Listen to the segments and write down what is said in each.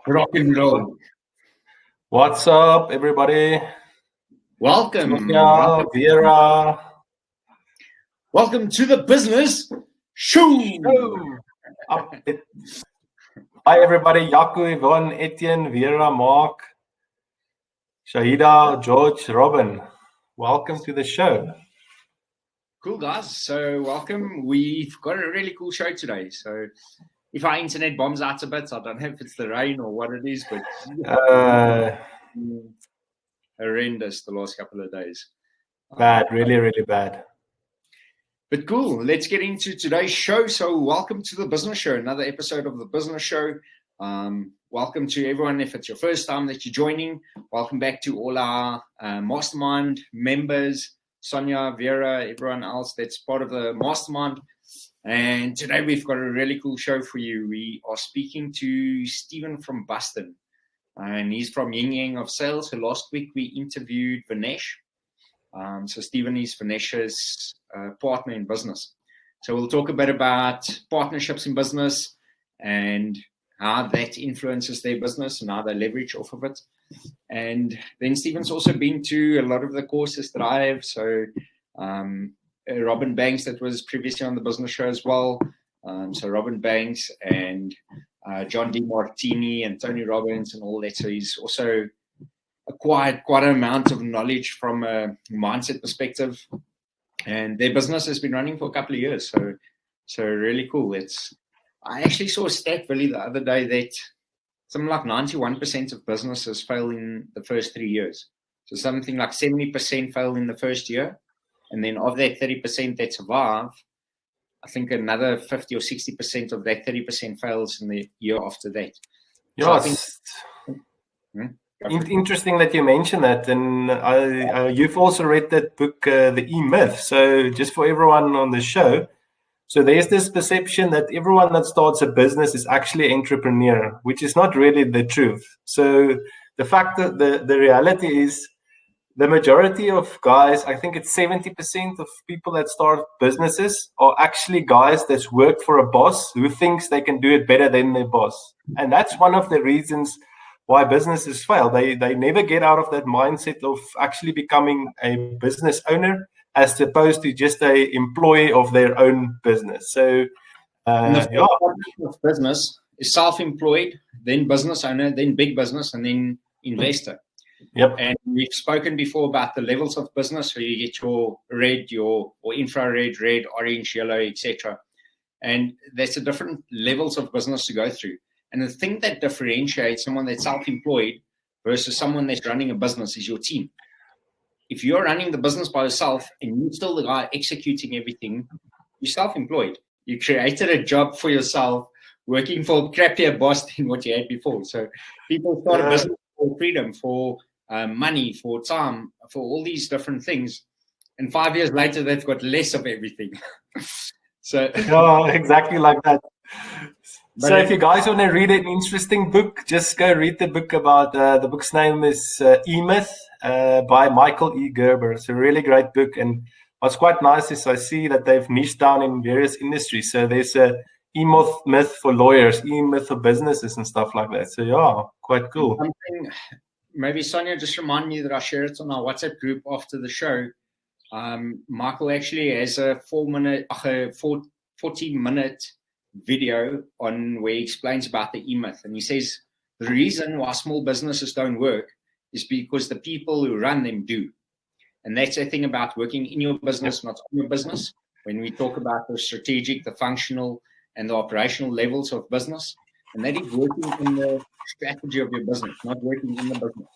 Rock and roll. What's up, everybody? Welcome. Sonia, Vera. Welcome to the business show. Hi, everybody. Yaku, Yvonne, Etienne, Vera, Mark, Shahida, George, Robin. Welcome to the show. Cool, guys. So welcome. We've got a really cool show today. So if our internet bombs out a bit, I don't know if it's the rain or what it is, but horrendous the last couple of days. Bad, really, really bad. But cool. Let's get into today's show. So welcome to the business show, another episode of the business show. Welcome to everyone. If it's your first time that you're joining, welcome back to all our Mastermind members, Sonia, Vera, everyone else that's part of the Mastermind. And today we've got a really cool show for you. We are speaking to Stephen from Boston, and he's from Yin Yang of Sales. So last week we interviewed Vinesh. So Stephen is Vinesh's partner in business. So we'll talk a bit about partnerships in business and how that influences their business and how they leverage off of it. And then Stephen's also been to a lot of the courses that I have. So Robin Banks, that was previously on the business show as well. So Robin Banks and John D. Martini and Tony Robbins and all that. So he's also acquired quite an amount of knowledge from a mindset perspective. And their business has been running for a couple of years. So really cool. I actually saw a stat, Willie, the other day that something like 91% of businesses fail in the first 3 years. So something like 70% fail in the first year. And then of that 30% that survive, I think another 50 or 60% of that 30% fails in the year after that. Yes. Interesting that you mentioned that. And you've also read that book, The E-Myth. So just for everyone on the show, so there's this perception that everyone that starts a business is actually an entrepreneur, which is not really the truth. So the fact that the reality is the majority of guys, I think it's 70% of people that start businesses are actually guys that's worked for a boss who thinks they can do it better than their boss. And that's one of the reasons why businesses fail. They never get out of that mindset of actually becoming a business owner as opposed to just a employee of their own business. So of business is self-employed, then business owner, then big business, and then investor. Yep. And we've spoken before about the levels of business. So you get your red, or infrared, red, orange, yellow, etc. And there's a different levels of business to go through. And the thing that differentiates someone that's self-employed versus someone that's running a business is your team. If you're running the business by yourself and you're still the guy executing everything, you're self-employed. You created a job for yourself, working for a crappier boss than what you had before. So people start a business for freedom, for money, for time, for all these different things. And 5 years later, they've got less of everything. So exactly like that. So if you guys want to read an interesting book, just go read the book about, the book's name is E-Myth by Michael E. Gerber. It's a really great book. And what's quite nice is I see that they've niched down in various industries. So there's a E-Myth for lawyers, E-Myth for businesses and stuff like that. So yeah, quite cool. Maybe Sonia, just remind me that I share it on our WhatsApp group after the show. Michael actually has a 40-minute video on where he explains about the E-Myth. And he says the reason why small businesses don't work is because the people who run them do. And that's the thing about working in your business, not on your business. When we talk about the strategic, the functional, and the operational levels of business, and that is working in the strategy of your business, not working in the business.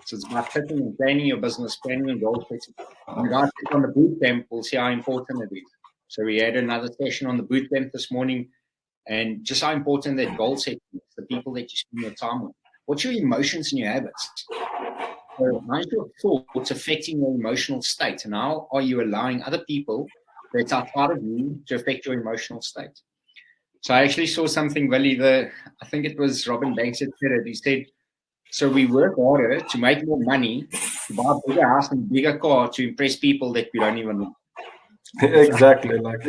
So it's about setting and planning your business, planning and goal setting. And guys, on the boot camp, we'll see how important it is. So we had another session on the boot camp this morning, and just how important that goal setting is, the people that you spend your time with. What's your emotions and your habits? So how's your thoughts affecting your emotional state? And how are you allowing other people that's outside of you to affect your emotional state? So I actually saw something, Willie, I think it was Robin Banks that said it. He said, so we work harder to make more money, to buy a bigger house and a bigger car to impress people that we don't even know. Exactly. Like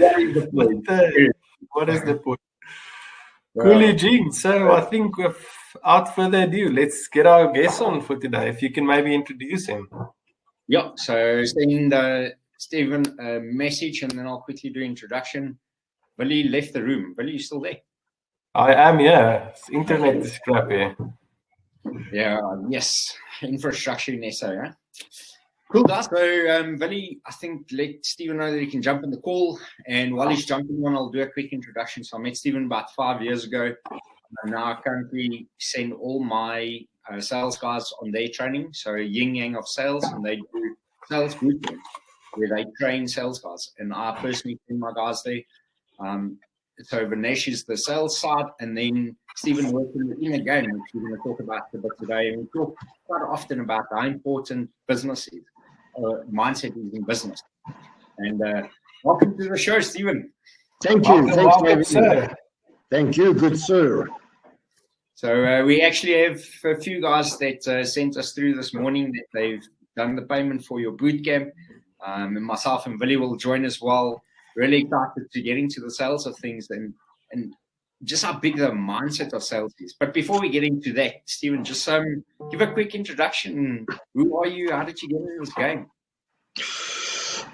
what is the point? Cool, Eugene. So I think without further ado, let's get our guest on for today. If you can maybe introduce him. Yeah, so send Stephen a message and then I'll quickly do introduction. Willie left the room. Willie, you still there? I am, yeah. Internet is crappy. Yeah, yes. Infrastructure in SA, huh? Cool, guys. So, Willie, I think let Stephen know that he can jump in the call. And while he's jumping on, I'll do a quick introduction. So I met Stephen about 5 years ago. And now I currently send all my sales guys on their training. So yin yang of sales, and they do sales bootcamp where they train sales guys. And I personally send my guys there. So Vinesh is the sales side, and then Stephen works in the inner game, which we're going to talk about a bit today. And we talk quite often about how important business is, mindset is in business. And welcome to the show, Stephen. Thank you. Thanks, sir. Thank you, good sir. So we actually have a few guys that sent us through this morning that they've done the payment for your bootcamp. And myself and Willie will join as well. Really excited to get into the sales of things and just how big the mindset of sales is. But before we get into that, Stephen, just give a quick introduction. Who are you? How did you get into this game?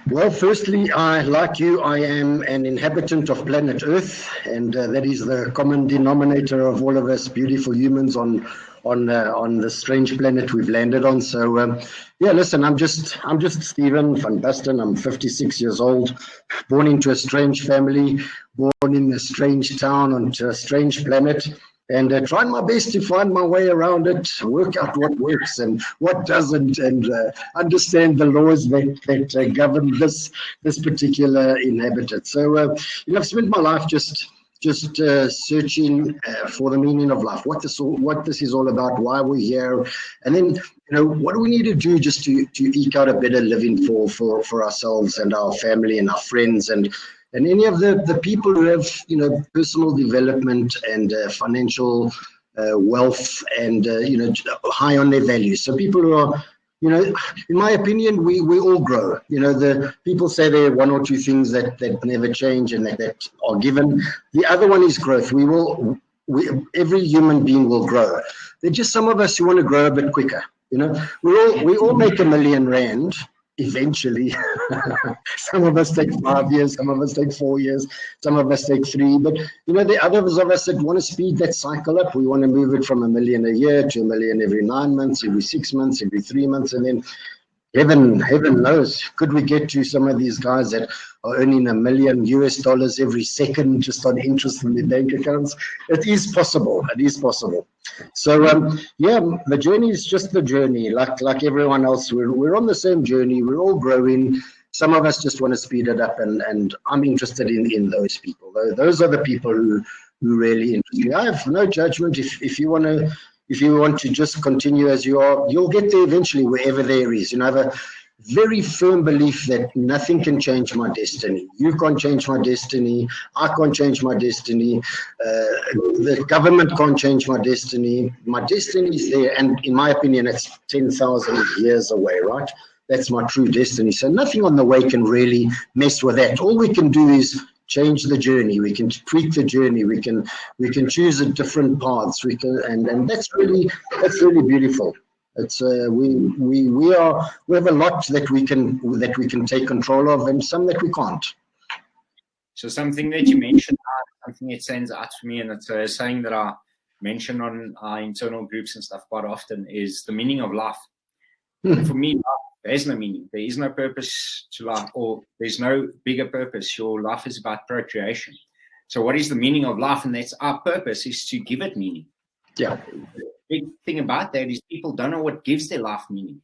Well, firstly, like you, I am an inhabitant of planet Earth, and that is the common denominator of all of us beautiful humans on the strange planet we've landed on. So, yeah, listen, I'm just Stephen van Basten. I'm 56 years old, born into a strange family, born in a strange town onto a strange planet, and trying my best to find my way around it, work out what works and what doesn't, and understand the laws that govern this particular inhabitant. So, I've spent my life just searching for the meaning of life, what this is all about, why we're here, and then what do we need to do just to eke out a better living for ourselves and our family and our friends and any of the people who have personal development and financial wealth and high on their values. So people who are in my opinion, we all grow. The people say there are one or two things that never change and that are given. The other one is growth. Every human being will grow. There's just some of us who want to grow a bit quicker. We all make R1 million eventually. Some of us take 5 years, some of us take 4 years, some of us take 3. But the others of us that want to speed that cycle up, we want to move it from $1 million a year to $1 million every 9 months, every 6 months, every 3 months, and then heaven knows, could we get to some of these guys that are earning $1 million US every second just on interest in their bank accounts? It is possible. So the journey is just the journey. Like everyone else, we're on the same journey. We're all growing. Some of us just want to speed it up, and I'm interested in those people. Those are the people who really interest me. I have no judgment. If you want to just continue as you are, you'll get there eventually, wherever there is. I have a very firm belief that nothing can change my destiny. You can't change my destiny. I can't change my destiny. The government can't change my destiny. My destiny is there, and in my opinion, it's 10,000 years away, right? That's my true destiny. So nothing on the way can really mess with that. All we can do is change the journey. We can tweak the journey. We can choose different paths. And that's really beautiful. It's we have a lot that we can take control of, and some that we can't. So something that you mentioned, something that stands out for me, and it's a saying that I mention on our internal groups and stuff quite often, is the meaning of life. For me, life has no meaning. There is no purpose to life, or there's no bigger purpose. Your life is about procreation. So what is the meaning of life? And that's our purpose, is to give it meaning. Yeah. The big thing about that is people don't know what gives their life meaning.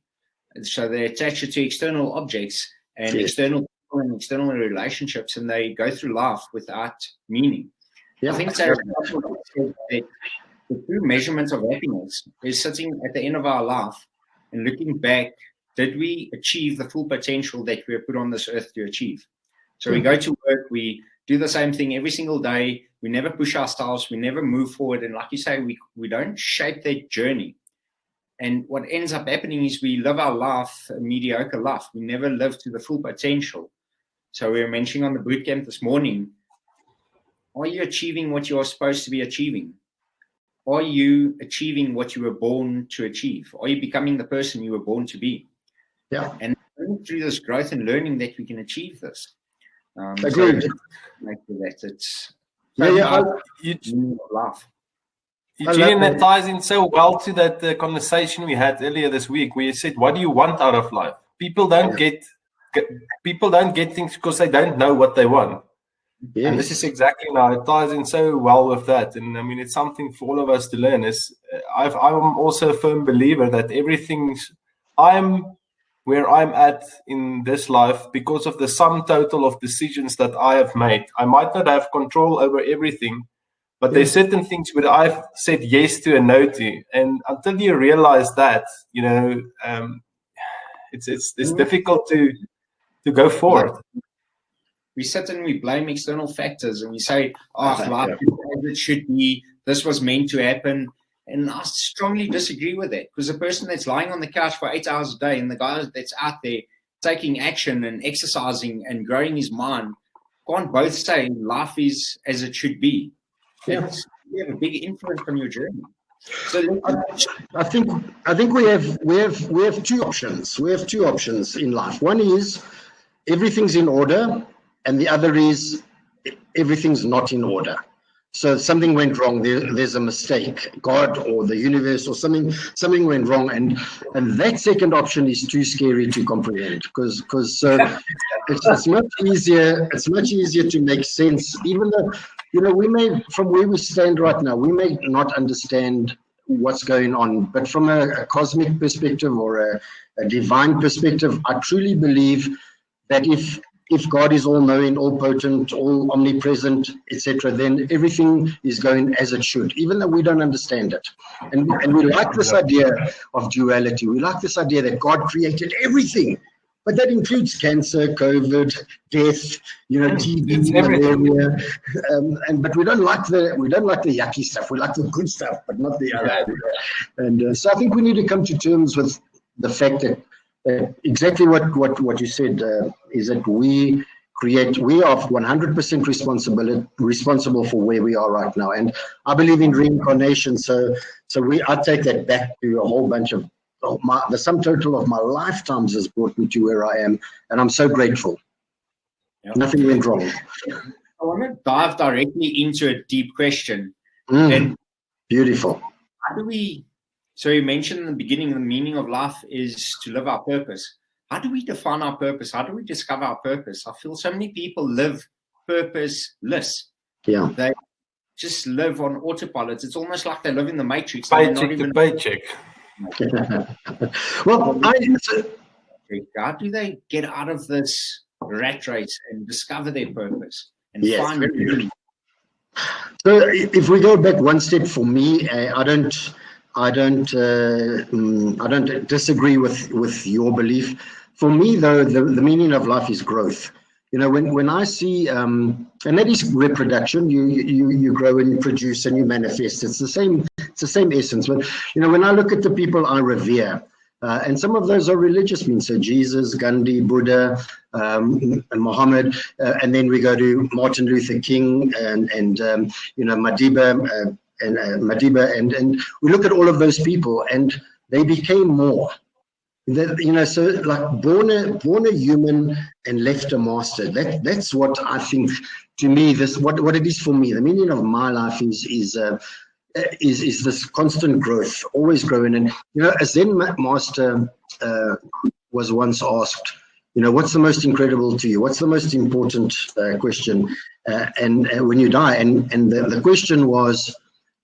And so they attach it to external objects and external people and external relationships, and they go through life without meaning. I think that the true measurement of happiness is sitting at the end of our life and looking back. Did we achieve the full potential that we are put on this earth to achieve? So we go to work, we do the same thing every single day. We never push ourselves. We never move forward. And like you say, we don't shape that journey. And what ends up happening is we live our life, a mediocre life. We never live to the full potential. So we were mentioning on the bootcamp this morning, are you achieving what you're supposed to be achieving? are you achieving what you were born to achieve? Are you becoming the person you were born to be? Yeah. And through this growth and learning that we can achieve this. Agreed. So, that it's laugh. Eugene, that ties in so well to that conversation we had earlier this week, where you said, "What do you want out of life?" People don't get things because they don't know what they want. Yes. And this is exactly now. It ties in so well with that, and I mean, it's something for all of us to learn. I'm also a firm believer that I'm where I'm at in this life because of the sum total of decisions that I have made. I might not have control over everything, but there's certain things where I've said yes to and no to, and until you realize that, it's difficult to go forward. We sit and we blame external factors, and we say, life is as it should be. This was meant to happen. And I strongly disagree with that, because the person that's lying on the couch for 8 hours a day and the guy that's out there taking action and exercising and growing his mind can't both say life is as it should be. You have a big influence on your journey. So I think we have two options. We have two options in life. One is everything's in order, and the other is everything's not in order. So something went wrong. There's a mistake. God or the universe or something went wrong, and that second option is too scary to comprehend, because it's much easier. It's much easier to make sense, even though we may, from where we stand right now, we may not understand what's going on, but from a cosmic perspective or a divine perspective, I truly believe that if God is all-knowing, all-potent, all omnipresent, etc., then everything is going as it should, even though we don't understand it. And we like this idea of duality. We like this idea that God created everything, but that includes cancer, COVID, death, TB, malaria, but we don't like the yucky stuff. We like the good stuff, but not the other. And so I think we need to come to terms with the fact that exactly what you said is that we are 100% responsible for where we are right now, and I believe in reincarnation. So I take that back to a whole bunch of the sum total of my lifetimes has brought me to where I am, and I'm so grateful. Yep. Nothing went wrong. I want to dive directly into a deep question. Beautiful. How do we? So you mentioned in the beginning, the meaning of life is to live our purpose. How do we define our purpose? How do we discover our purpose? I feel so many people live purposeless. Yeah. They just live on autopilot. It's almost like they live in the Matrix. Paycheck to paycheck. Well, how do they get out of this rat race and discover their purpose and find it? So if we go back one step, for me, I don't disagree with your belief. For me, though, the meaning of life is growth. When I see, and that is reproduction. You grow and you produce and you manifest. It's the same essence. But when I look at the people I revere, and some of those are religious means, so Jesus, Gandhi, Buddha, Muhammad, and then we go to Martin Luther King and Madiba. And we look at all of those people, and they became more. So like born a human and left a master. That's what I think. To me, this what it is for me. The meaning of my life is this constant growth, always growing. And a Zen master was once asked, what's the most incredible to you? What's the most important question? And when you die, and the question was,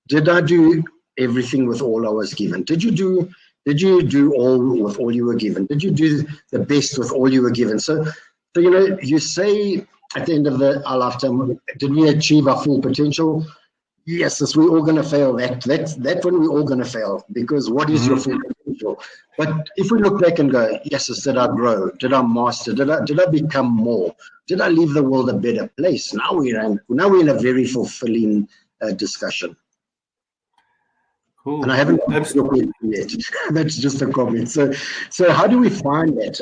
did I do everything with all I was given? Did you do all with all you were given? Did you do the best with all you were given? So you say at the end of our lifetime, did we achieve our full potential? Yes, we're all going to fail. That's when we're all going to fail, because what is your full potential? But if we look back and go, yes, did I grow? Did I master? Did I become more? Did I leave the world a better place? Now we're in a very fulfilling discussion. Cool. And I haven't yet. That's just a comment. So how do we find that?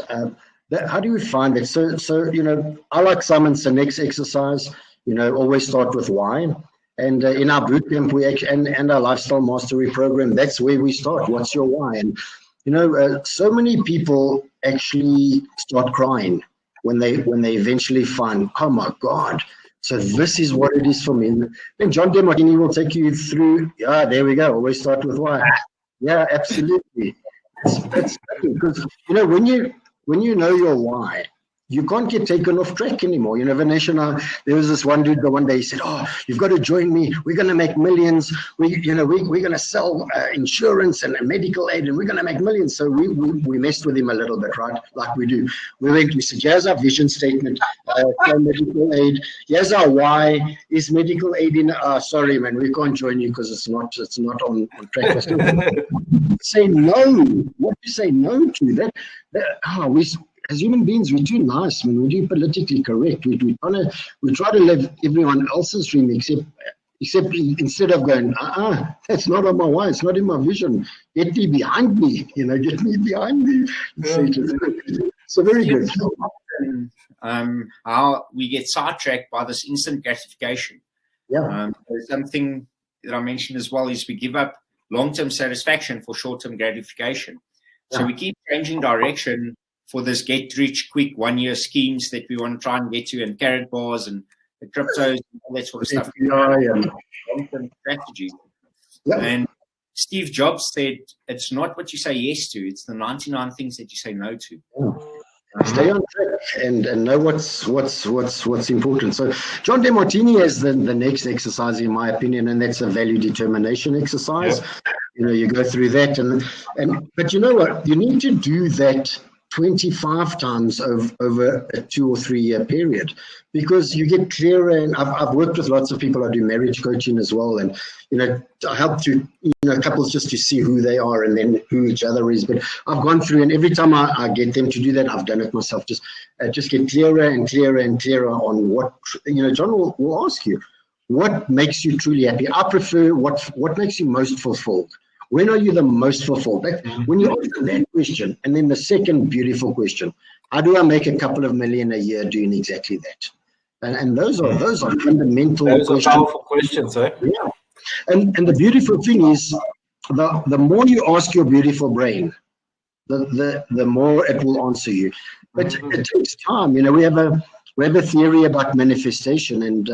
How do we find that? So I like Simon Sinek's exercise. Always start with why. And in our bootcamp, and our lifestyle mastery program, that's where we start. What's your why? And so many people actually start crying when they eventually find, oh my God, so this is what it is for me. And then John DeMartini will take you through. Yeah, there we go. Always start with why. Yeah, absolutely. That's because when you know your why, you can't get taken off track anymore. Vanessa, there was this one dude the one day, he said, oh, you've got to join me. We're going to make millions. We're going to sell insurance and medical aid, and we're going to make millions. So we messed with him a little bit, right? Like we do. We said, here's our vision statement, medical aid. Here's our why. Is medical aid in, sorry, man, we can't join you because it's not on track. Say no. What do you say no to? As human beings, we're too nice. I mean, we're too politically correct. We try to live everyone else's dream, except instead of going, that's not on my why. It's not in my vision. Get me behind me. Get me behind me. So very good. How we get sidetracked by this instant gratification. Yeah. Something that I mentioned as well is we give up long-term satisfaction for short-term gratification. So we keep changing direction for this get-rich-quick one-year schemes that we want to try and get to, and carrot bars and the cryptos and all that sort of stuff. Long-term strategy. Yeah. And Steve Jobs said, it's not what you say yes to, it's the 99 things that you say no to. Yeah. Stay on track and know what's important. So John DeMartini has the next exercise, in my opinion, and that's a value determination exercise. Yeah. You go through that, but you know what? You need to do that 25 times over a 2 or 3 year period, because you get clearer. And I've worked with lots of people. I do marriage coaching as well, and I help to couples just to see who they are and then who each other is. But I've gone through, and every time I get them to do that, I've done it myself. Just get clearer and clearer and clearer on what John will ask you, what makes you truly happy. I prefer what makes you most fulfilled. When are you the most fulfilled? When you answer that question, and then the second beautiful question, how do I make a couple of million a year doing exactly that? And those are fundamental questions. Those are powerful questions, eh? Yeah. And the beautiful thing is, the more you ask your beautiful brain, the more it will answer you. But it takes time. We have a theory about manifestation, and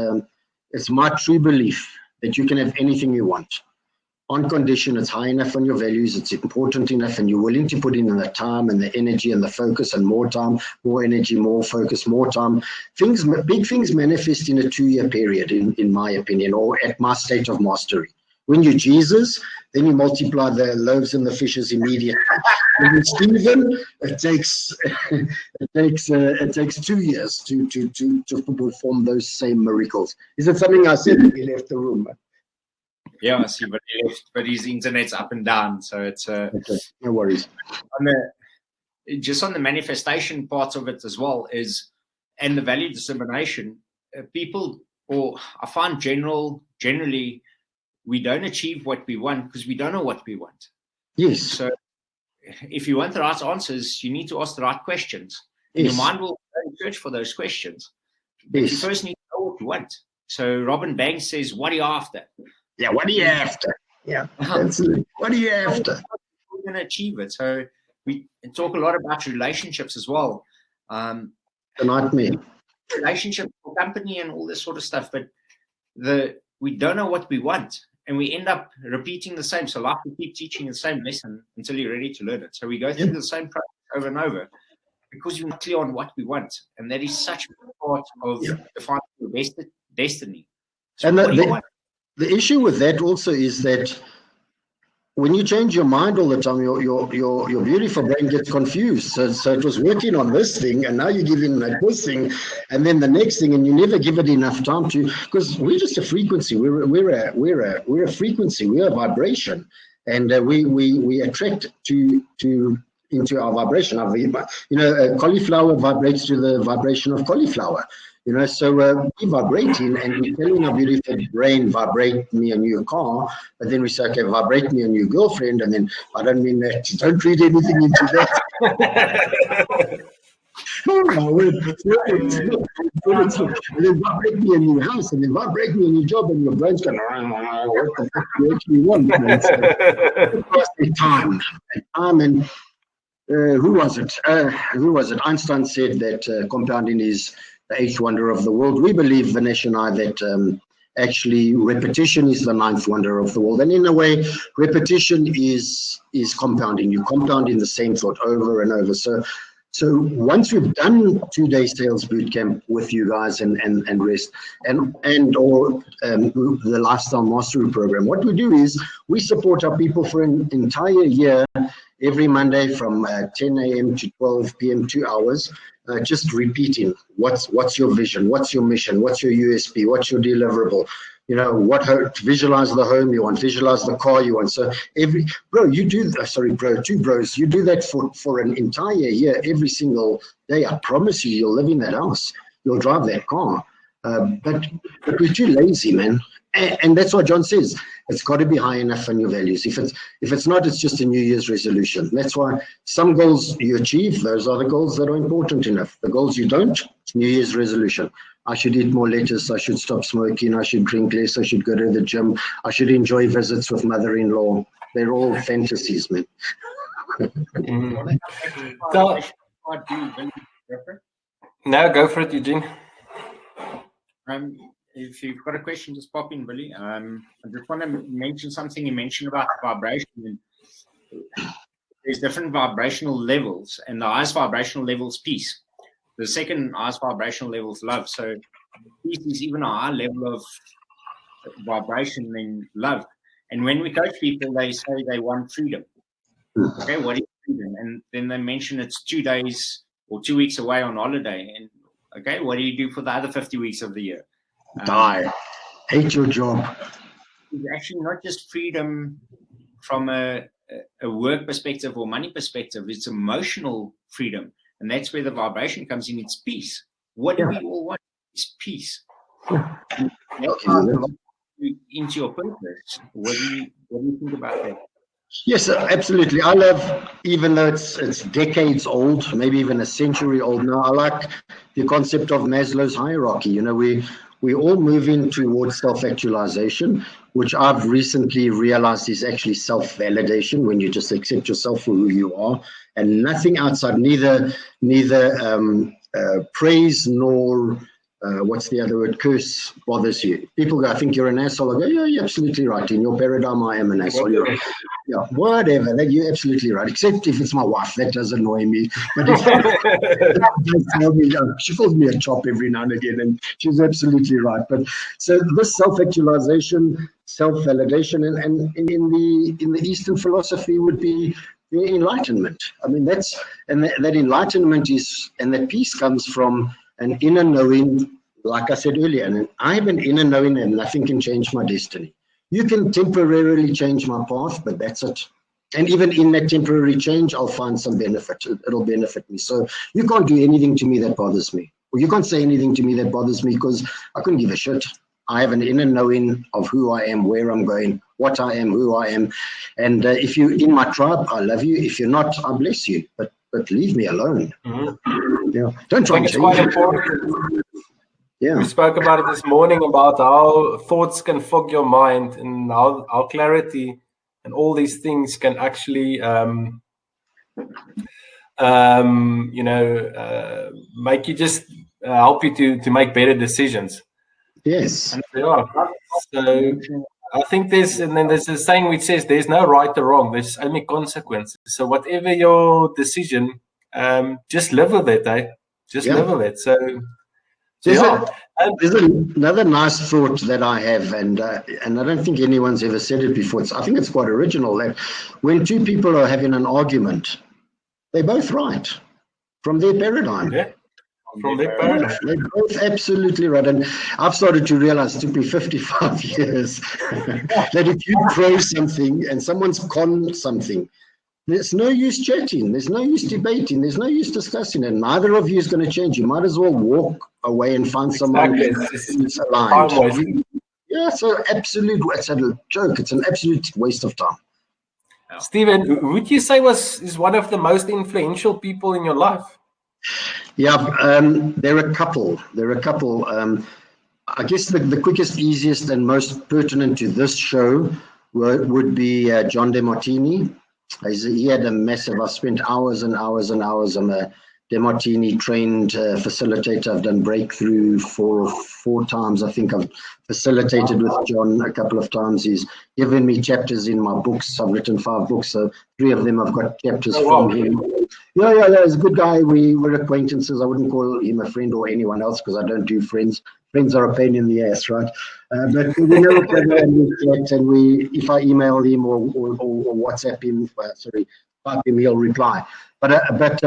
it's my true belief that you can have anything you want, on condition it's high enough on your values, it's important enough, and you're willing to put in the time and the energy and the focus, and more time, more energy, more focus, more time. Big things manifest in a 2-year period, in my opinion, or at my state of mastery. When you're Jesus, then you multiply the loaves and the fishes immediately. When you're Stephen, it takes 2 years to perform those same miracles. Is it something I said when he left the room? Yeah, I see, but his internet's up and down, so it's okay, no worries. Just on the manifestation part of it as well and the value dissemination, people, or I find generally, we don't achieve what we want because we don't know what we want. Yes. So if you want the right answers, you need to ask the right questions. Yes. Your mind will search for those questions. Yes. You first need to know what you want. So Robin Banks says, what are you after? Yeah, what are you after? Yeah, absolutely. What are you after? We're going to achieve it. So we talk a lot about relationships as well. Not me. Relationship, company, and all this sort of stuff. But we don't know what we want, and we end up repeating the same. So like we keep teaching the same lesson until you're ready to learn it. So we go through the same process over and over because we're not clear on what we want, and that is such a part of defining your destiny. So and the issue with that also is that when you change your mind all the time, your beautiful brain gets confused. So it was working on this thing, and now you're giving like this thing, and then the next thing, and you never give it enough time to, because we're just a frequency. We're a frequency. We're a vibration, and we attract into our vibration. Cauliflower vibrates to the vibration of cauliflower. So we're vibrating, and we're telling our beautiful brain, vibrate me a new car, but then we say, okay, vibrate me a new girlfriend, and then I don't mean that. Don't read anything into that. Oh my word. And then break me a new house, and then break me a new job, and your brain's going, what the fuck do you actually want? Man? So, of course, time, and who was it? Einstein said that compounding is the eighth wonder of the world. We believe, Vinesh and I, that actually repetition is the ninth wonder of the world. And in a way, repetition is compounding. You compound in the same thought over and over. So once we've done 2-day sales bootcamp with you guys and rest or the lifestyle mastery program, what we do is we support our people for an entire year, every Monday from 10 a.m. to 12 p.m. 2 hours, just repeating what's your vision, what's your mission, what's your USP, what's your deliverable. You know, visualize the home you want, visualize the car you want. So two bros, you do that for an entire year, every single day. I promise you'll live in that house. You'll drive that car. But we're too lazy, man. And that's what John says. It's got to be high enough on your values. If it's not, it's just a New Year's resolution. That's why some goals you achieve, those are the goals that are important enough. The goals you don't, it's New Year's resolution. I should eat more lettuce. I should stop smoking. I should drink less. I should go to the gym. I should enjoy visits with mother-in-law. They're all fantasies, man. No, go for it, Eugene. If you've got a question, just pop in, Billy. I just want to mention something you mentioned about vibration. There's different vibrational levels, and the highest vibrational level is peace. The second highest vibrational level is love. So peace is even a higher level of vibration than love. And when we coach people, they say they want freedom. Okay, what is freedom? And then they mention it's 2 days or 2 weeks away on holiday. And okay, what do you do for the other 50 weeks of the year? Die. Hate your job. It's actually not just freedom from a work perspective or money perspective. It's emotional freedom. And that's where the vibration comes in. It's peace. What do we all want? It's peace. Into your purpose. What do you think about that? Yes, absolutely. I love, even though it's decades old, maybe even a century old now, I like the concept of Maslow's hierarchy. You know, we're all moving towards self-actualization, which I've recently realized is actually self-validation, when you just accept yourself for who you are and nothing outside, neither praise nor what's the other word, curse bothers you. People go, I think you're an asshole. I go, yeah, you're absolutely right. In your paradigm, I am an asshole. Yeah, whatever. You're absolutely right. Except if it's my wife, that does annoy me. But if she calls me a chop every now and again, and she's absolutely right. But so this self-actualization, self-validation, and in the Eastern philosophy would be the enlightenment. I mean, that enlightenment is, and that peace comes from an inner knowing, like I said earlier, and I have an inner knowing and nothing can change my destiny. You can temporarily change my path, but that's it. And even in that temporary change, I'll find some benefit. It'll benefit me. So you can't do anything to me that bothers me. Or you can't say anything to me that bothers me, because I couldn't give a shit. I have an inner knowing of who I am, where I'm going, what I am, who I am. And if you're in my tribe, I love you. If you're not, I bless you. But leave me alone. Mm-hmm. Yeah. Don't try I think it's quite important. Yeah. We spoke about it this morning, about how thoughts can fog your mind, and how clarity and all these things can actually, make you just help you to make better decisions. Yes. And so I think there's a saying which says there's no right or wrong, there's only consequences. So whatever your decision, just live with it, Just live with it. So there's another nice thought that I have, and I don't think anyone's ever said it before. I think it's quite original, that when two people are having an argument, they're both right from their paradigm. Yeah. From their paradigm. They're both absolutely right. And I've started to realize, it took me 55 years, that if you pro something and someone's con something, there's no use chatting, there's no use debating, there's no use discussing, and neither of you is going to change. You might as well walk away and find someone who's aligned. Yeah, so it's a joke. It's an absolute waste of time. Stephen, would you say is one of the most influential people in your life? Yeah, there are a couple. I guess the quickest, easiest, and most pertinent to this show would be John DeMartini. He had a massive. I spent hours and hours and hours. I'm a DeMartini trained facilitator. I've done breakthrough four times. I think I've facilitated with John a couple of times. He's given me chapters in my books. I've written 5 books, so 3 of them I've got chapters from him. Yeah. He's a good guy. We were acquaintances. I wouldn't call him a friend or anyone else because I don't do friends. Friends are a pain in the ass, right? But we know each other and we chat, and if I email him or WhatsApp him, type him, he'll reply. But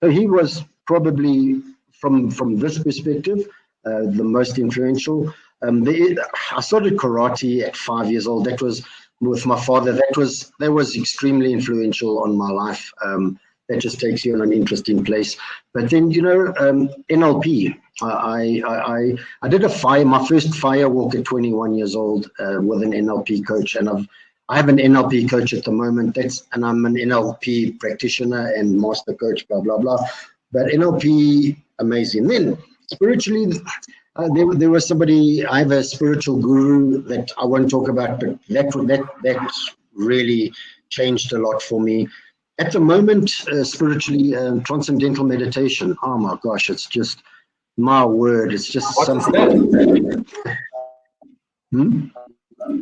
so he was probably from this perspective the most influential. I started karate at 5 years old. That was with my father. That was extremely influential on my life. That just takes you in an interesting place. But then, NLP. I did my first fire walk at 21 years old with an NLP coach, and I have an NLP coach at the moment. And I'm an NLP practitioner and master coach, blah blah blah. But NLP, amazing. Then spiritually, there was somebody. I have a spiritual guru that I won't talk about, but that really changed a lot for me. At the moment, spiritually, transcendental meditation. Oh my gosh, it's just my word. It's just something.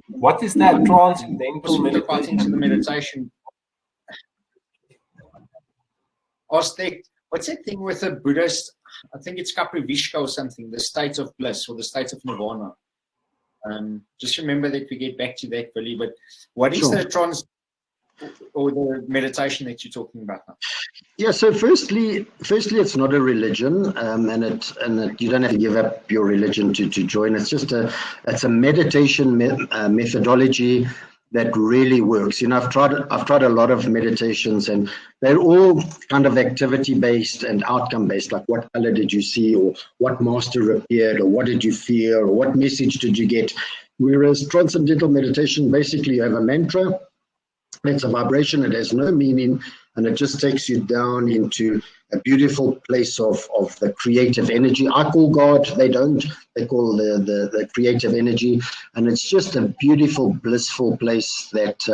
What is that transcendental meditation? Quite into the meditation. What's that thing with the Buddhist? I think it's Kaprivishka or something. The state of bliss or the state of nirvana. Just remember that we get back to that, Willie. But what is the or the meditation that you're talking about now? Yeah, so firstly, it's not a religion, and you don't have to give up your religion to join. It's just a meditation methodology that really works. I've tried a lot of meditations, and they're all kind of activity based and outcome based, like what color did you see, or what master appeared, or what did you feel, or what message did you get. Whereas transcendental meditation, basically you have a mantra. It's a vibration. It has no meaning, and it just takes you down into a beautiful place of the creative energy. I call God. They don't. They call the creative energy, and it's just a beautiful, blissful place that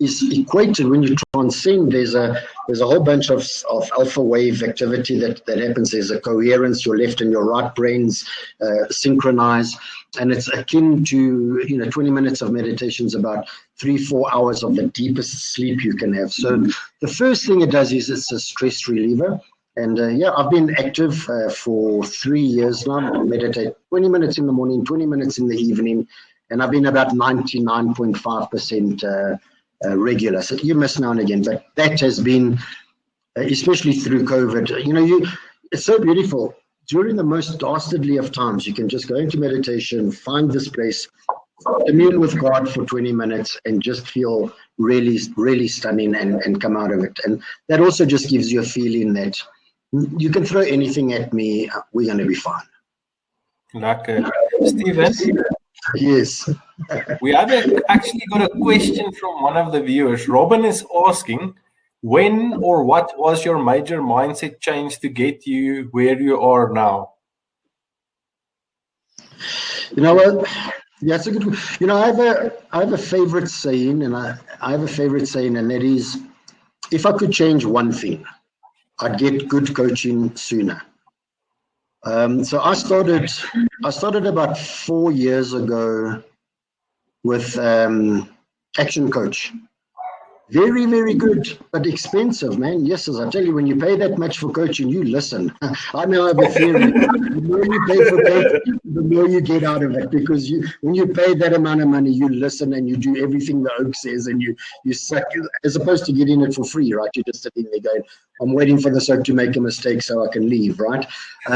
is equated when you transcend. There's a whole bunch of alpha wave activity that happens. There's a coherence. Your left and your right brains synchronize, and it's akin to 20 minutes of meditation is about 3-4 hours of the deepest sleep you can have. So the first thing it does is it's a stress reliever. And I've been active for 3 years now. I meditate 20 minutes in the morning, 20 minutes in the evening, and I've been about 99.5% regular. So you miss now and again, but that has been, especially through COVID, it's so beautiful. During the most dastardly of times, you can just go into meditation, find this place, commune with God for 20 minutes, and just feel really, really stunning and come out of it. And that also just gives you a feeling that you can throw anything at me, we're going to be fine. Stephen? Yes. We have actually got a question from one of the viewers. Robin is asking, when or what was your major mindset change to get you where you are now? You know what? Yeah, it's a good. I have a favorite saying, and that is, if I could change one thing, I'd get good coaching sooner. So I started about 4 years ago with Action Coach. Very, very good, but expensive, man. Yes, as I tell you, when you pay that much for coaching, you listen. I know I have a theory. The more you pay for coaching, the more you get out of it, because when you pay that amount of money, you listen and you do everything the oak says, and you suck, as opposed to getting it for free, right? You're just sitting there going, I'm waiting for the oak to make a mistake so I can leave, right?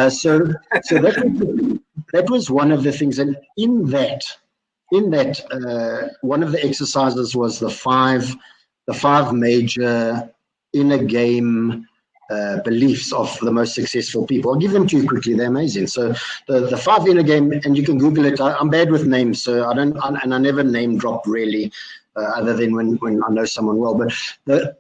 So that was one of the things, and in that, one of the exercises was the five major inner game beliefs of the most successful people. I'll give them to you quickly. They're amazing. So the 5 inner game, and you can Google it. I'm bad with names, so I never name drop really, other than when I know someone well. But the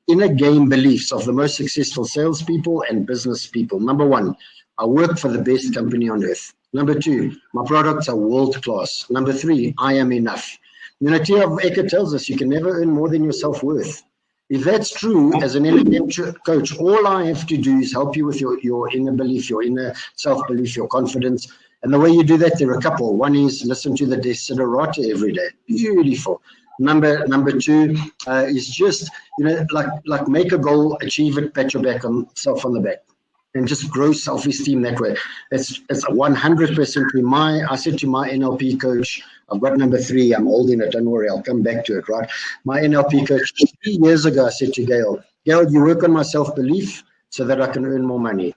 inner game beliefs of the most successful salespeople and business people. Number one, I work for the best company on earth. Number two, my products are world class. Number three, I am enough. You know, T.R. Eker tells us you can never earn more than your self-worth. If that's true, as an NLP coach, all I have to do is help you with your inner belief, your inner self-belief, your confidence. And the way you do that, there are a couple. One is listen to the Desiderata every day. Beautiful. Number two is just, you know, like make a goal, achieve it, pat yourself on the back, and just grow self-esteem that way. It's 100% I said to my NLP coach, I've got number three, I'm holding it, don't worry, I'll come back to it, right? My NLP coach, 3 years ago, I said to Gail, you work on my self-belief so that I can earn more money.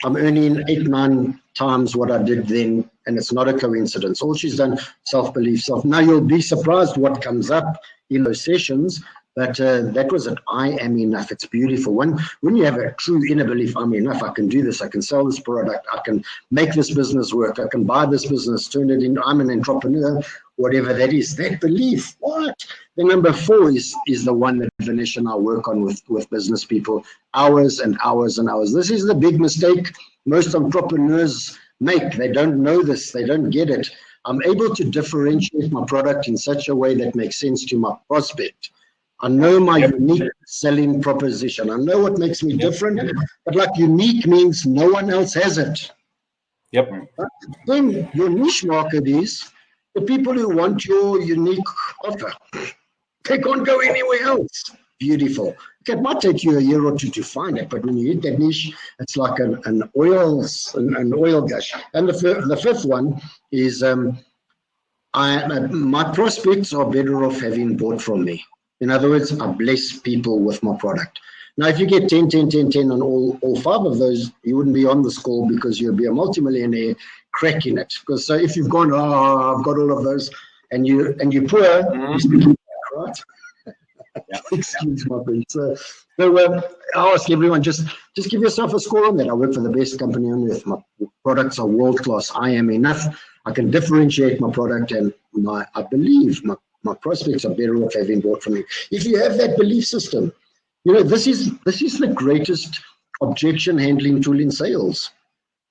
I'm earning 8-9 times what I did then, and it's not a coincidence. All she's done, self-belief, Now, you'll be surprised what comes up in those sessions, but that was it. I am enough. It's beautiful. When you have a true inner belief, I'm enough, I can do this, I can sell this product, I can make this business work, I can buy this business, turn it in, I'm an entrepreneur, whatever that is, that belief, what? The number four is the one definition I work on with business people, hours and hours and hours. This is the big mistake most entrepreneurs make. They don't know this, they don't get it. I'm able to differentiate my product in such a way that makes sense to my prospect. I know my unique selling proposition. I know what makes me different, but like unique means no one else has it. Yep. Then your niche market is the people who want your unique offer. They can't go anywhere else. Beautiful. Okay, it might take you a year or two to find it, but when you hit that niche, it's like an oil gush. And the fifth one is my prospects are better off having bought from me. In other words, I bless people with my product. Now, if you get 10, 10, 10, 10 on all five of those, you wouldn't be on this call because you'll be a multimillionaire cracking it. Because so if you've gone, I've got all of those, and you're poor, you're speaking back, right? Excuse my French. So I ask everyone, just give yourself a score on that. I work for the best company on earth. My products are world class. I am enough. I can differentiate my product, and I believe my prospects are better off having bought from me. If you have that belief system, you know, this is the greatest objection handling tool in sales.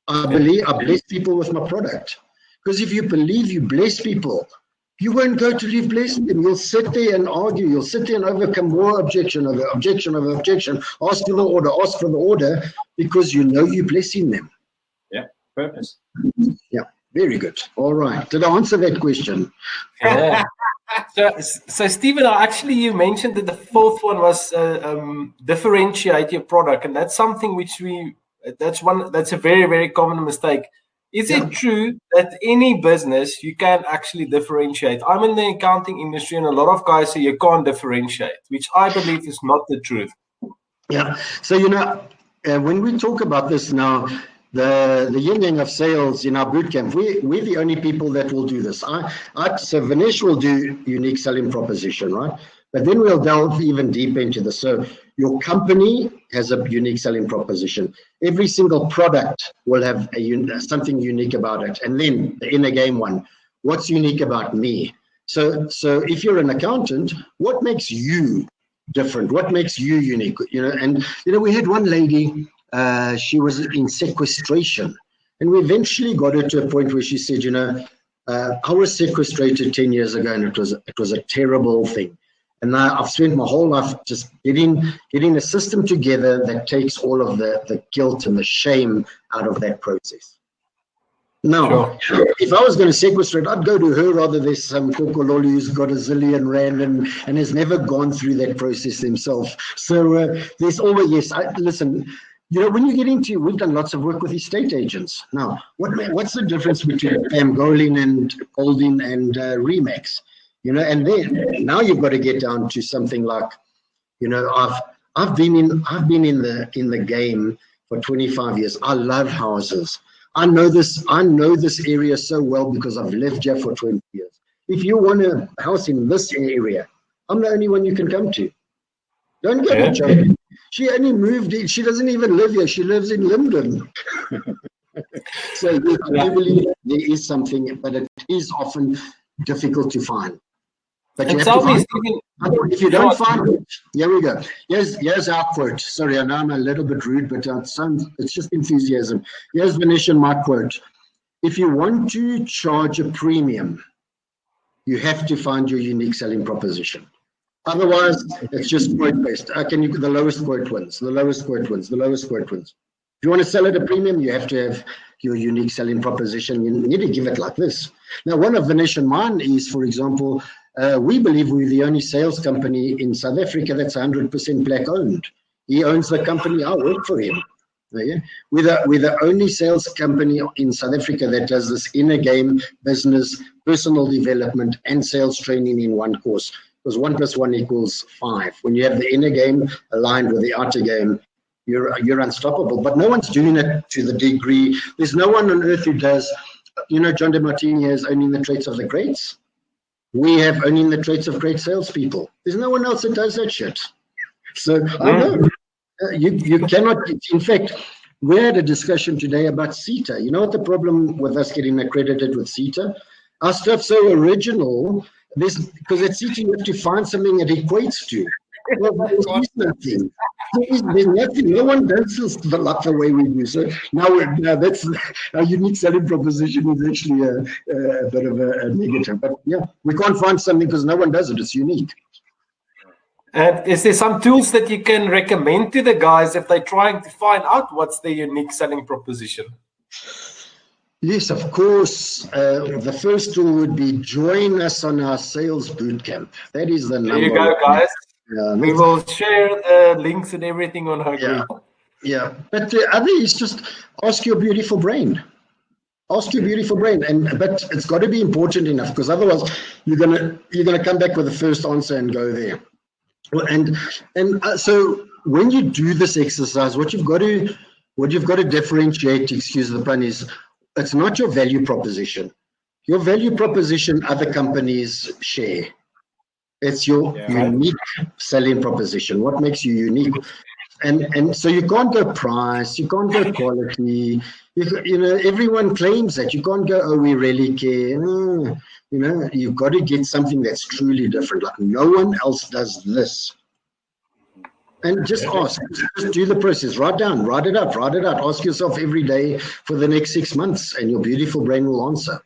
I bless people with my product. Because if you believe you bless people, you won't go to leave blessing them. You'll sit there and argue. You'll sit there and overcome more objection over objection over objection. Ask for the order, because you know you're blessing them. Yeah, purpose. Yeah, very good. All right. Did I answer that question? Yeah. So Stephen, actually you mentioned that the fourth one was differentiate your product, and that's something which that's a very, very common mistake. Is it true that any business you can actually differentiate? I'm in the accounting industry, and a lot of guys say you can't differentiate, which I believe is not the truth. Yeah. So, you know, when we talk about this now, the yin yang of sales in our bootcamp, we're the only people that will do this. So Vinesh will do unique selling proposition, right? But then we'll delve even deeper into this. So your company has a unique selling proposition. Every single product will have something unique about it. And then the inner game one, what's unique about me? So if you're an accountant, what makes you different? What makes you unique? You know, and you know, we had one lady, she was in sequestration, and we eventually got her to a point where she said, you know, I was sequestrated 10 years ago, and it was a terrible thing. And now I've spent my whole life just getting a system together that takes all of the guilt and the shame out of that process. Now, if I was going to sequestrate, I'd go to her rather than some kokololi who's got a zillion rand and has never gone through that process themselves. So there's always, listen, you know, when you get into, we've done lots of work with estate agents. Now, what's the difference between Pangolin and Golding and Remax? You know, and then now you've got to get down to something like, you know, I've been in the game for 25 years. I love houses. I know this area so well because I've lived here for 20 years. If you want a house in this area, I'm the only one you can come to. Don't get me joking. She only moved in. She doesn't even live here. She lives in Linden. So I believe there is something, but it is often difficult to find. But you And have to tell me, find Stephen, it. If you don't find it, here we go. Here's our quote. Sorry, I know I'm a little bit rude, but it's just enthusiasm. Here's Venetian, my quote. If you want to charge a premium, you have to find your unique selling proposition. Otherwise, it's just quote based. The lowest quote wins, the lowest quote wins, the lowest quote wins. If you want to sell at a premium, you have to have your unique selling proposition. You need to give it like this. Now, one of Venetian mine is, for example, we believe we're the only sales company in South Africa that's 100% black owned. He owns the company, I work for him. Yeah? We're the only sales company in South Africa that does this inner game business, personal development, and sales training in one course. Because 1 + 1 = 5. When you have the inner game aligned with the outer game, you're unstoppable. But no one's doing it to the degree. There's no one on earth who does. John DeMartini has owning the traits of the greats. We have owning the traits of great salespeople. There's no one else that does that shit. So I know you cannot. In fact, we had a discussion today about CETA. You know what the problem with us getting accredited with CETA? Our stuff's so original. Because at CETA you have to find something it equates to. Well, there's nothing. There's nothing. No one does this like the way we do. So now that's our unique selling proposition is actually a bit of a negative. But yeah, we can't find something because no one does it. It's unique. And is there some tools that you can recommend to the guys if they're trying to find out what's their unique selling proposition? Yes, of course. The first tool would be join us on our sales bootcamp. That is the number. There you go, guys. We will share the links and everything on her group. Yeah, but the other is just ask your beautiful brain. Ask your beautiful brain, but it's got to be important enough, because otherwise you're gonna come back with the first answer and go there. And so when you do this exercise, what you've got to differentiate, excuse the pun, is it's not your value proposition. Your value proposition other companies share. It's your unique selling proposition. What makes you unique? And so you can't go price, you can't go quality. Everyone claims that. You can't go, oh, we really care. You've got to get something that's truly different. Like no one else does this. And just ask, just do the process, write it up, ask yourself every day for the next 6 months, and your beautiful brain will answer.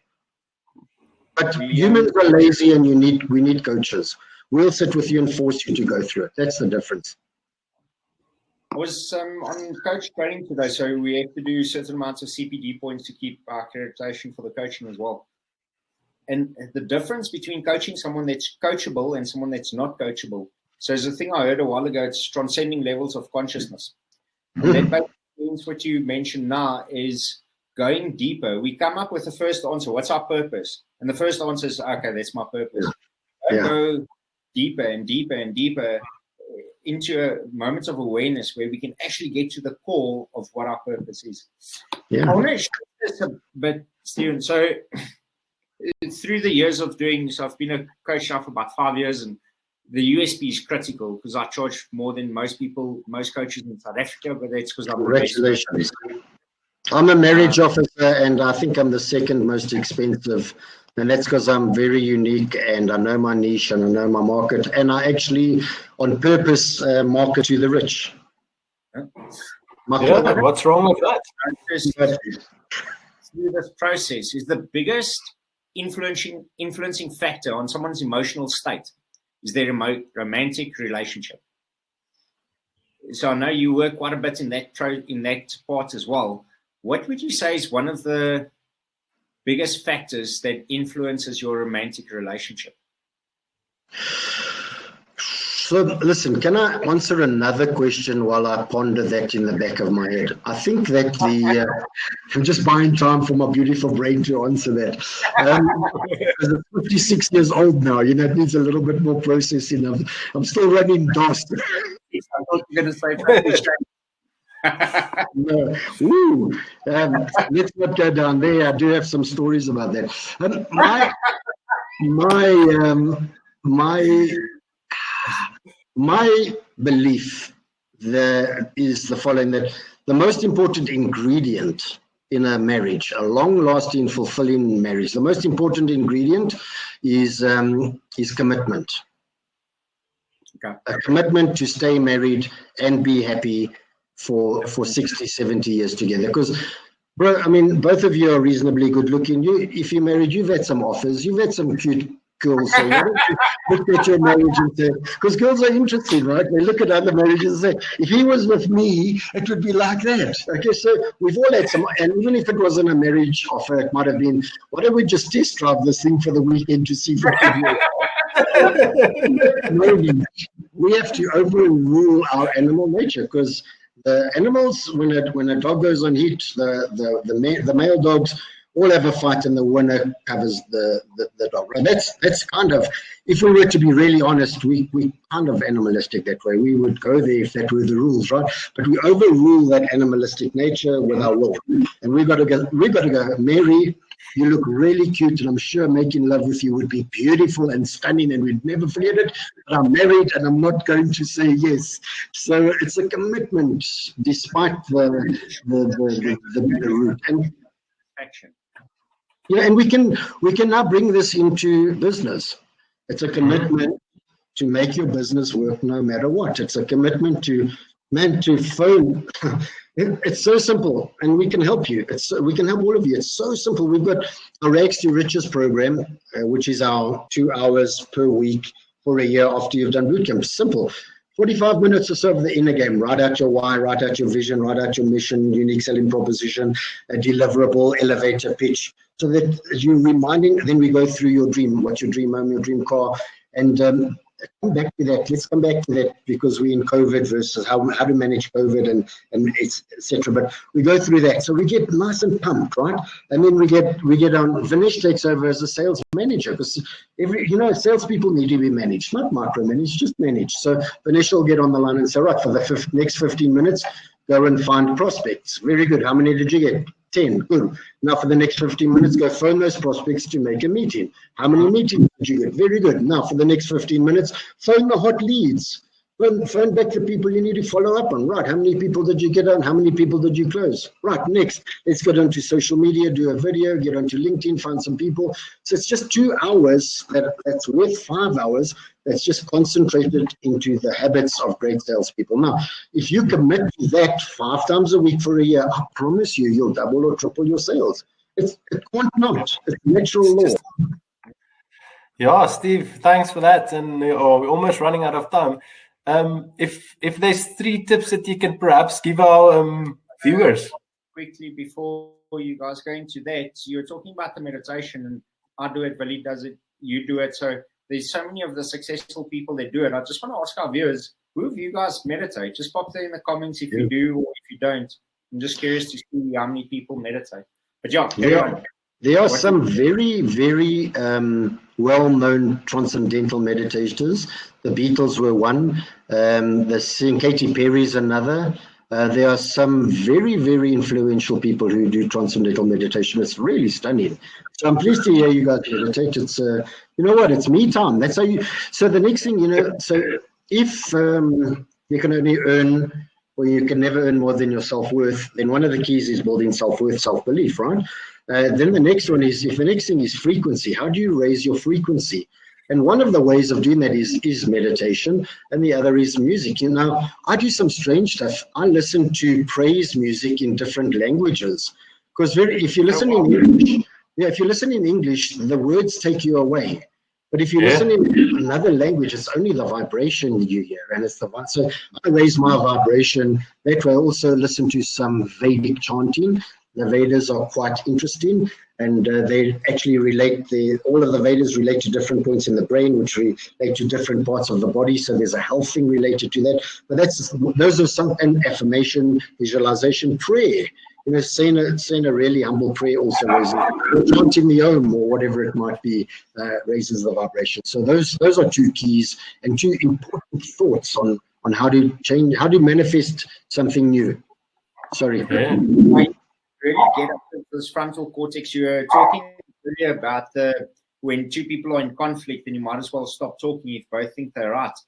But humans are lazy, and we need coaches. We'll sit with you and force you to go through it. That's the difference. I was on coach training today, so we have to do certain amounts of CPD points to keep our accreditation for the coaching as well. And the difference between coaching someone that's coachable and someone that's not coachable. So there's a thing I heard a while ago, it's transcending levels of consciousness. And that basically means what you mentioned now is going deeper. We come up with the first answer, what's our purpose? And the first answer is, okay, that's my purpose. Go deeper and deeper and deeper into moments of awareness where we can actually get to the core of what our purpose is. I want to share this a bit, Stephen. So through the years of doing, so I've been a coach now for about 5 years, and the USP is critical because I charge more than most coaches in South Africa, but that's because I'm Congratulations. I'm a marriage officer, and I think I'm the second most expensive. And that's because I'm very unique, and I know my niche, and I know my market, and I actually, on purpose, market to the rich. What's wrong with that? Through this process is the biggest influencing factor on someone's emotional state is their romantic relationship. So I know you work quite a bit in that part as well. What would you say is one of the biggest factors that influences your romantic relationship? So listen, can I answer another question while I ponder that in the back of my head? I think that I'm just buying time for my beautiful brain to answer that. I'm 56 years old now, it needs a little bit more processing. I'm still running DOS. I thought you were going to say No. Let's not go down there. I do have some stories about that. My belief is the following: that the most important ingredient in a marriage, a long-lasting, fulfilling marriage, the most important ingredient is commitment. Okay. A commitment to stay married and be happy for 60, 70 years together. Because, bro, I mean, both of you are reasonably good looking. If you're married, you've had some offers, you've had some cute girls. So why don't you look at your marriage and say, because girls are interesting, right? They look at other marriages and say, if he was with me, it would be like that. Okay, so we've all had some, and even if it wasn't a marriage offer, it might have been, why don't we just test drive this thing for the weekend to see if it could work? We have to overrule our animal nature, because the animals, when a dog goes on heat, the male dogs all have a fight, and the winner covers the dog. Right? That's kind of, if we were to be really honest, we kind of animalistic that way. We would go there if that were the rules, right? But we overrule that animalistic nature with our will, and we got to go. Mary, you look really cute, and I'm sure making love with you would be beautiful and stunning, and we'd never forget it. But I'm married, and I'm not going to say yes. So it's a commitment, despite the route. And Action. yeah, and we can now bring this into business. It's a commitment to make your business work no matter what. It's a commitment to phone. It's so simple, and we can help you. We can help all of you. It's so simple. We've got our Rags to Riches program, which is our 2 hours per week for a year after you've done bootcamp. Simple. 45 minutes or so of the inner game. Write out your why, write out your vision, write out your mission, unique selling proposition, a deliverable, elevator pitch, so that you're reminding. Then we go through your dream, what's your dream home, your dream car, and come back to that. Let's come back to that, because we're in COVID versus how to manage COVID and etc. But we go through that, so we get nice and pumped, right? And then we get on. Vinesh takes over as a sales manager, because salespeople need to be managed, not micromanaged, just managed. So Vinesh will get on the line and say, right, for the next 15 minutes, go and find prospects. Very good. How many did you get? 10. Good. Now for the next 15 minutes, go phone those prospects to make a meeting. How many meetings did you get? Very good. Now for the next 15 minutes, phone the hot leads. Phone back the people you need to follow up on. Right. How many people did you get on? How many people did you close? Right. Next, let's get onto social media, do a video, get onto LinkedIn, find some people. So it's just 2 hours that's worth 5 hours. That's just concentrated into the habits of great salespeople. Now, if you commit to that 5 times a week for a year, I promise you, you'll double or triple your sales. It can't not. It's natural law. Yeah, Steve, thanks for that. And we're almost running out of time. If there's 3 tips that you can perhaps give our viewers. Quickly, before you guys go into that, you're talking about the meditation, and I do it, Willie does it, you do it. So there's so many of the successful people that do it. I just want to ask our viewers, who of you guys meditate? Just pop there in the comments if you do or if you don't. I'm just curious to see how many people meditate. But there are some very, very well-known transcendental meditators. The Beatles were one. Katy Perry is another. There are some very, very influential people who do transcendental meditation. It's really stunning. So I'm pleased to hear you guys meditate. It's you know what? It's me time. That's how you. So the next thing, so if you can only earn, or you can never earn more than your self-worth, then one of the keys is building self-worth, self-belief, right? Then the next one is, if the next thing is frequency, how do you raise your frequency? And one of the ways of doing that is meditation, and the other is music. I do some strange stuff. I listen to praise music in different languages, because if you listen in English, the words take you away. But if you listen in another language, it's only the vibration you hear, and it's the so I raise my vibration that way. I also listen to some Vedic chanting. The Vedas are quite interesting, and they actually all of the Vedas relate to different points in the brain, which relate to different parts of the body. So there's a health thing related to that. But those are some, and affirmation, visualization, prayer. Saying a really humble prayer also raises, chanting the Om or whatever it might be, raises the vibration. So those are 2 keys and 2 important thoughts on how to change, how to manifest something new. Sorry. Really get up to this frontal cortex. You were talking earlier about when 2 people are in conflict, then you might as well stop talking if both think they're right.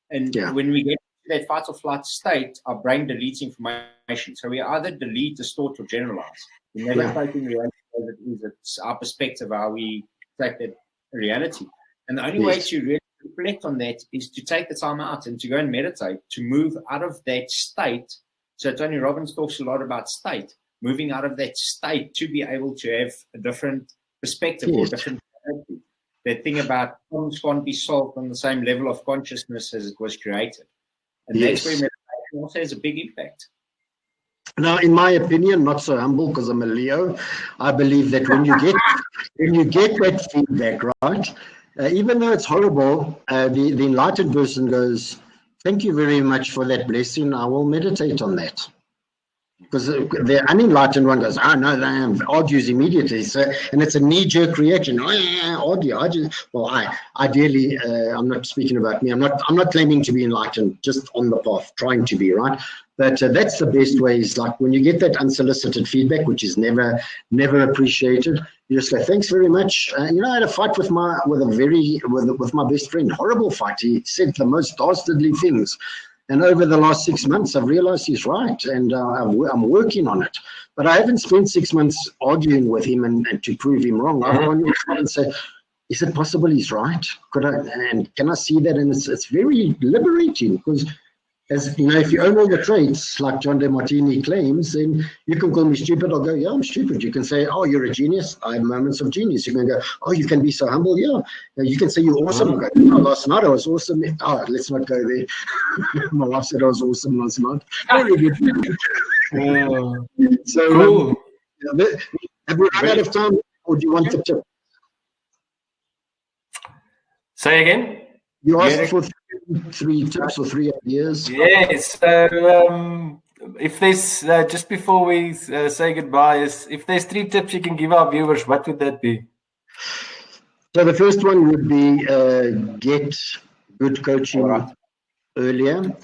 And when we get to that fight or flight state, our brain deletes information. So we either delete, distort, or generalize. We're never taking reality as it is. It's our perspective, how we take that reality. And the only way to really reflect on that is to take the time out and to go and meditate, to move out of that state. So Tony Robbins talks a lot about state, moving out of that state to be able to have a different perspective or a different reality. That thing about problems can't be solved on the same level of consciousness as it was created. And that's where meditation also has a big impact. Now, in my opinion, not so humble because I'm a Leo, I believe that when you get that feedback, right, even though it's horrible, the enlightened person goes, thank you very much for that blessing. I will meditate on that. Because the unenlightened one goes, oh no, they argues immediately. So, and it's a knee-jerk reaction. Oh yeah, argue. Ideally, I'm not speaking about me. I'm not claiming to be enlightened. Just on the path, trying to be, right. But that's the best way. Is like when you get that unsolicited feedback, which is never appreciated. You just go, thanks very much. I had a fight with my best friend. Horrible fight. He said the most dastardly things. And over the last 6 months, I've realized he's right, and I'm working on it. But I haven't spent 6 months arguing with him and to prove him wrong. I've gone and said, is it possible he's right? Can I see that? And it's very liberating because, as you know, if you own all the traits, like John DeMartini claims, then you can call me stupid. I'll go, yeah, I'm stupid. You can say, oh, you're a genius. I have moments of genius. You can go, oh, you can be so humble. Yeah. You can say you're awesome. I go, oh, last night I was awesome. Oh, let's not go there. My wife said I was awesome last night. Very good. So, cool. Have we run out of time, or do you want the tip? Say again? You asked for three tips or 3 ideas. Yes. So, if there's just before we say goodbye, if there's 3 tips you can give our viewers, what would that be? So the first one would be get good coaching earlier,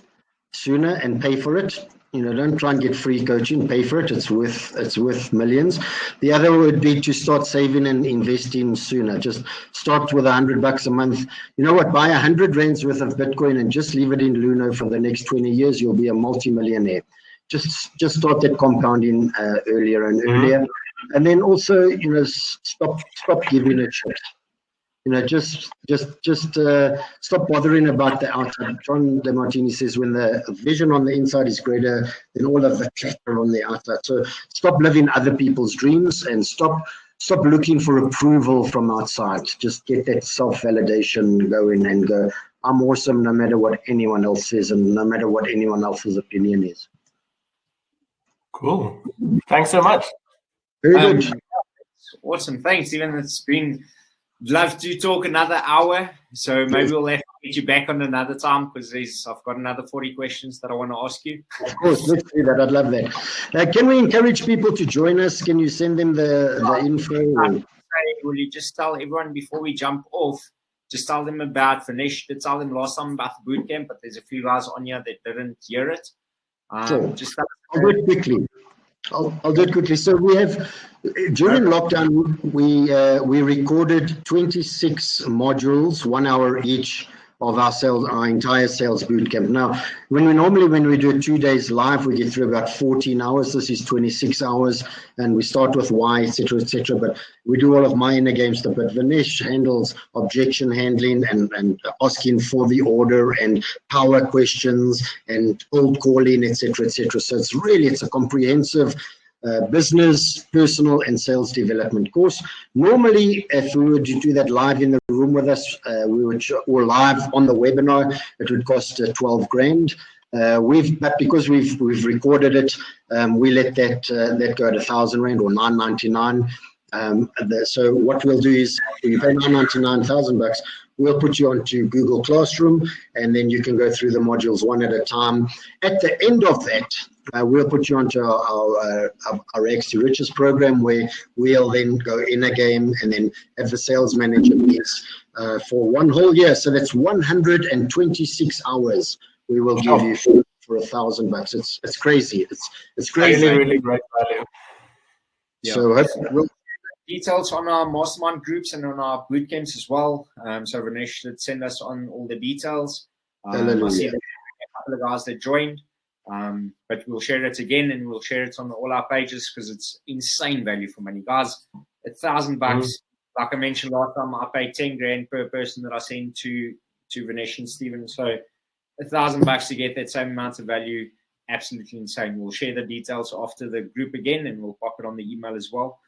sooner, and pay for it. Don't try and get free coaching. Pay for it. It's worth millions. The other would be to start saving and investing sooner. Just start with $100 a month. You know what? Buy 100 rands worth of Bitcoin and just leave it in Luno for the next 20 years. You'll be a multi-millionaire. Just start that compounding earlier and earlier. And then also, stop giving a shit. Just stop bothering about the outside. John DeMartini says when the vision on the inside is greater than all of the clatter on the outside. So stop living other people's dreams and stop looking for approval from outside. Just get that self-validation going and go, I'm awesome no matter what anyone else says and no matter what anyone else's opinion is. Cool. Thanks so much. Very good. Awesome. Thanks, Stephen. It's been... love to talk another hour, so maybe we'll have to get you back on another time because I've got another 40 questions that I want to ask you. Of course, let's do that. I'd love that. Can we encourage people to join us? Can you send them the info? Will you just tell everyone before we jump off, just tell them about Vinesh, to tell them last time about the bootcamp, but there's a few guys on here that didn't hear it. Sure. I'll do it quickly. I'll do it quickly. So we have, during lockdown, we recorded 26 modules, 1 hour each of our entire sales bootcamp. Now, when we do it 2 days live, we get through about 14 hours. This is 26 hours, and we start with why, etc., etc. But we do all of my inner game stuff. But Vinesh handles objection handling and asking for the order and power questions and cold calling, etc., etc. So it's a comprehensive business, personal, and sales development course. Normally, if we were to do that live in the room with us, or live on the webinar, it would cost 12 grand. But because we've recorded it, we let that go at 1,000 rand or 999. So what we'll do is, if you pay 999, $1,000, we'll put you onto Google Classroom, and then you can go through the modules one at a time. At the end of that, we'll put you onto our X to Riches program, where we'll then go in a game and then have the sales manager meets for 1 whole year. So that's 126 hours we will give you for $1,000. It's crazy. It's crazy. Really, really great value. Yeah. So we'll details on our mastermind groups and on our bootcamps as well. So Vinesh should send us on all the details. I see that a couple of guys that joined. But we'll share it again, and we'll share it on all our pages because it's insane value for money, guys. $1,000, like I mentioned last time, I paid 10 grand per person that I send to Vinesh and Stephen. So $1,000 to get that same amount of value, absolutely insane. We'll share the details after the group again, and we'll pop it on the email as well.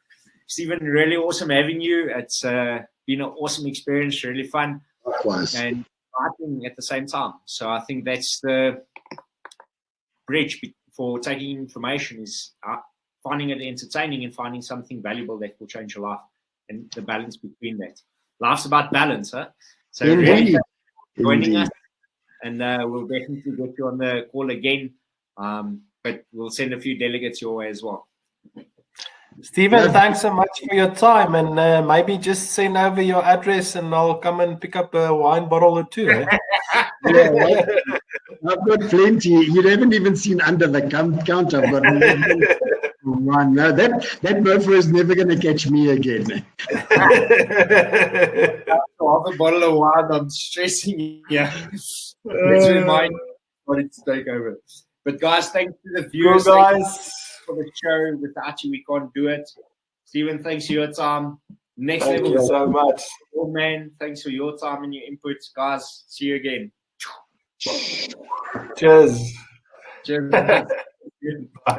Stephen, really awesome having you. It's been an awesome experience, really fun. Likewise. And exciting at the same time. So I think that's the bridge for taking information, is finding it entertaining and finding something valuable that will change your life, and the balance between that. Life's about balance, huh? So really joining us, and we'll definitely get you on the call again. But we'll send a few delegates your way as well. Stephen, thanks so much for your time, and maybe just send over your address and I'll come and pick up a wine bottle or two. Eh? Yeah, I've got plenty. You haven't even seen under the counter. I've got one. No, that gopher is never going to catch me again. After half a bottle of wine, I'm stressing here. Let's remind everybody to take over. But guys, thanks to the viewers. Cool, guys. For the show. Without you, we can't do it. Stephen, thanks for your time. Next Thank level. you so much. Oh, man, thanks for your time and your inputs. Guys, see you again. Cheers. Cheers. Bye.